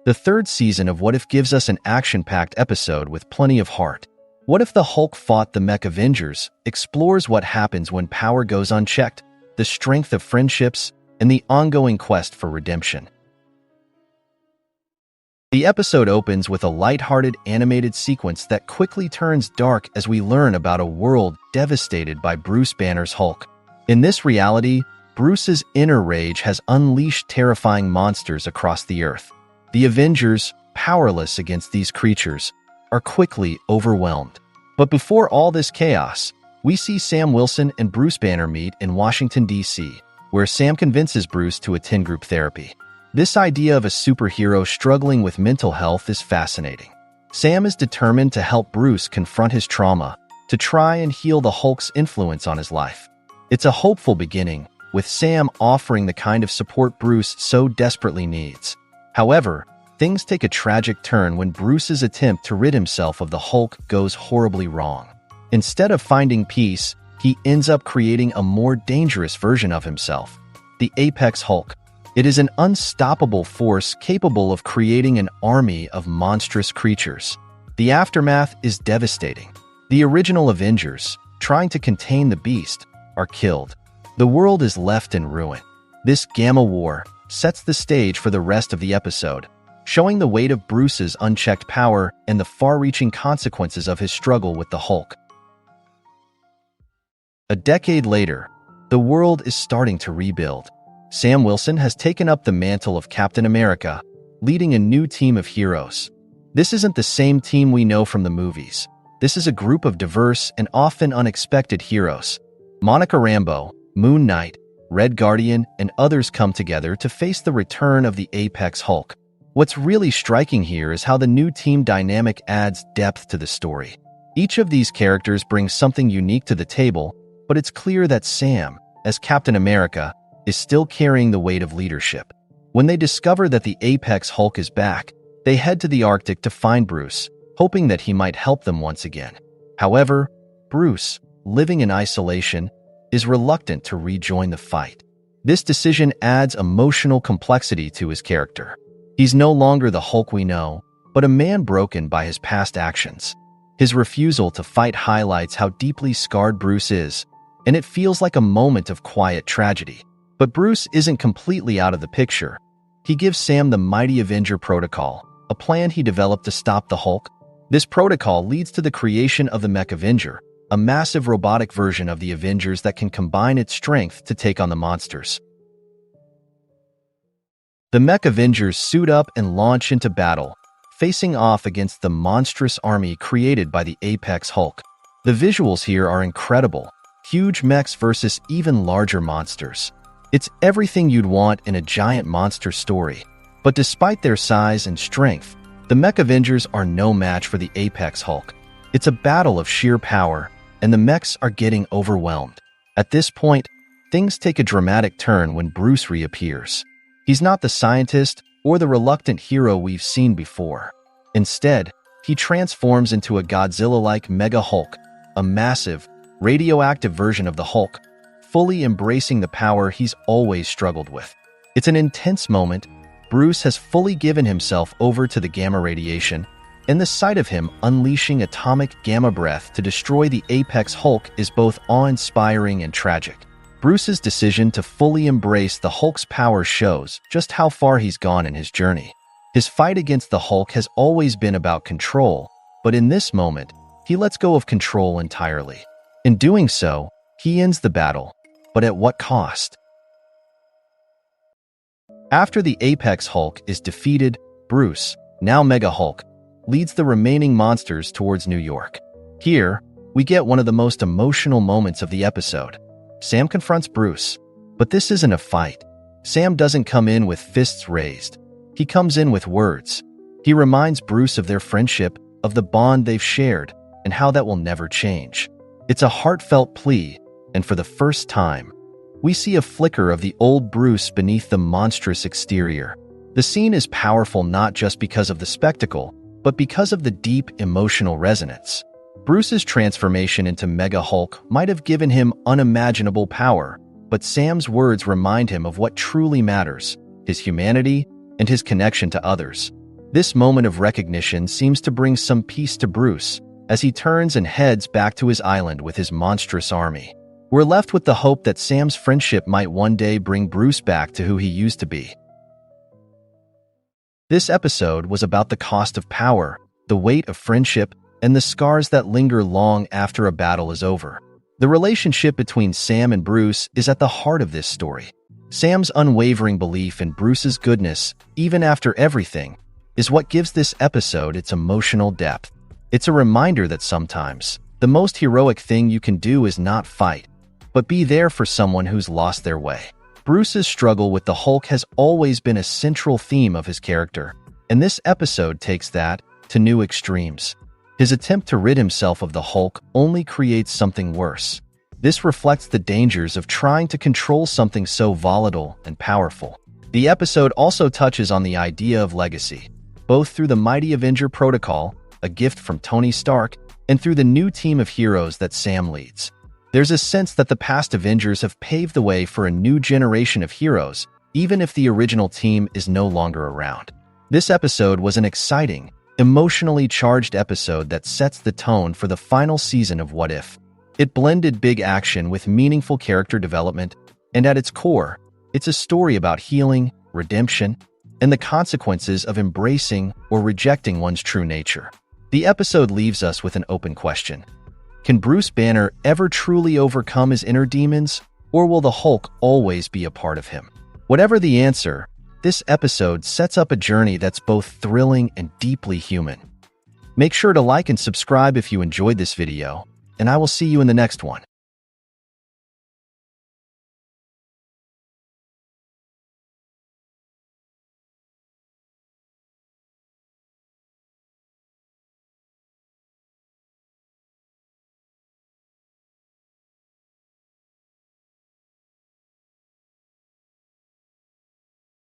The third season of What If gives us an action-packed episode with plenty of heart. What If the Hulk Fought the Mech Avengers explores what happens when power goes unchecked, the strength of friendships, and the ongoing quest for redemption. The episode opens with a lighthearted animated sequence that quickly turns dark as we learn about a world devastated by Bruce Banner's Hulk. In this reality, Bruce's inner rage has unleashed terrifying monsters across the Earth. The Avengers, powerless against these creatures, are quickly overwhelmed. But before all this chaos, we see Sam Wilson and Bruce Banner meet in Washington, D.C., where Sam convinces Bruce to attend group therapy. This idea of a superhero struggling with mental health is fascinating. Sam is determined to help Bruce confront his trauma, to try and heal the Hulk's influence on his life. It's a hopeful beginning, with Sam offering the kind of support Bruce so desperately needs. However, things take a tragic turn when Bruce's attempt to rid himself of the Hulk goes horribly wrong. Instead of finding peace, he ends up creating a more dangerous version of himself, the Apex Hulk. It is an unstoppable force capable of creating an army of monstrous creatures. The aftermath is devastating. The original Avengers, trying to contain the beast, are killed. The world is left in ruin. This Gamma War sets the stage for the rest of the episode, showing the weight of Bruce's unchecked power and the far-reaching consequences of his struggle with the Hulk. A decade later, the world is starting to rebuild. Sam Wilson has taken up the mantle of Captain America, leading a new team of heroes. This isn't the same team we know from the movies. This is a group of diverse and often unexpected heroes. Monica Rambeau, Moon Knight, Red Guardian, and others come together to face the return of the Apex Hulk. What's really striking here is how the new team dynamic adds depth to the story. Each of these characters brings something unique to the table, but it's clear that Sam, as Captain America, is still carrying the weight of leadership. When they discover that the Apex Hulk is back, they head to the Arctic to find Bruce, hoping that he might help them once again. However, Bruce, living in isolation, is reluctant to rejoin the fight. This decision adds emotional complexity to his character. He's no longer the Hulk we know, but a man broken by his past actions. His refusal to fight highlights how deeply scarred Bruce is, and it feels like a moment of quiet tragedy. But Bruce isn't completely out of the picture. He gives Sam the mighty Avenger protocol, a plan he developed to stop the Hulk. This protocol leads to the creation of the Mech Avenger, a massive robotic version of the Avengers that can combine its strength to take on the monsters. The Mech Avengers suit up and launch into battle, facing off against the monstrous army created by the Apex Hulk. The visuals here are incredible. Huge mechs versus even larger monsters. It's everything you'd want in a giant monster story. But despite their size and strength, the Mech Avengers are no match for the Apex Hulk. It's a battle of sheer power, and the mechs are getting overwhelmed. At this point, things take a dramatic turn when Bruce reappears. He's not the scientist or the reluctant hero we've seen before. Instead, he transforms into a Godzilla-like Mega Hulk, a massive, radioactive version of the Hulk, fully embracing the power he's always struggled with. It's an intense moment. Bruce has fully given himself over to the gamma radiation, and the sight of him unleashing atomic gamma breath to destroy the Apex Hulk is both awe-inspiring and tragic. Bruce's decision to fully embrace the Hulk's power shows just how far he's gone in his journey. His fight against the Hulk has always been about control, but in this moment, he lets go of control entirely. In doing so, he ends the battle. But at what cost? After the Apex Hulk is defeated, Bruce, now Mega Hulk, leads the remaining monsters towards New York. Here, we get one of the most emotional moments of the episode. Sam confronts Bruce, but this isn't a fight. Sam doesn't come in with fists raised. He comes in with words. He reminds Bruce of their friendship, of the bond they've shared, and how that will never change. It's a heartfelt plea, and for the first time, we see a flicker of the old Bruce beneath the monstrous exterior. The scene is powerful not just because of the spectacle, but because of the deep emotional resonance. Bruce's transformation into Mega Hulk might have given him unimaginable power, but Sam's words remind him of what truly matters, his humanity and his connection to others. This moment of recognition seems to bring some peace to Bruce as he turns and heads back to his island with his monstrous army. We're left with the hope that Sam's friendship might one day bring Bruce back to who he used to be. This episode was about the cost of power, the weight of friendship, and the scars that linger long after a battle is over. The relationship between Sam and Bruce is at the heart of this story. Sam's unwavering belief in Bruce's goodness, even after everything, is what gives this episode its emotional depth. It's a reminder that sometimes, the most heroic thing you can do is not fight, but be there for someone who's lost their way. Bruce's struggle with the Hulk has always been a central theme of his character, and this episode takes that to new extremes. His attempt to rid himself of the Hulk only creates something worse. This reflects the dangers of trying to control something so volatile and powerful. The episode also touches on the idea of legacy, both through the mighty Avenger protocol, a gift from Tony Stark, and through the new team of heroes that Sam leads. There's a sense that the past Avengers have paved the way for a new generation of heroes, even if the original team is no longer around. This episode was an exciting, emotionally charged episode that sets the tone for the final season of What If. It blended big action with meaningful character development, and at its core, it's a story about healing, redemption, and the consequences of embracing or rejecting one's true nature. The episode leaves us with an open question. Can Bruce Banner ever truly overcome his inner demons, or will the Hulk always be a part of him? Whatever the answer, this episode sets up a journey that's both thrilling and deeply human. Make sure to like and subscribe if you enjoyed this video, and I will see you in the next one.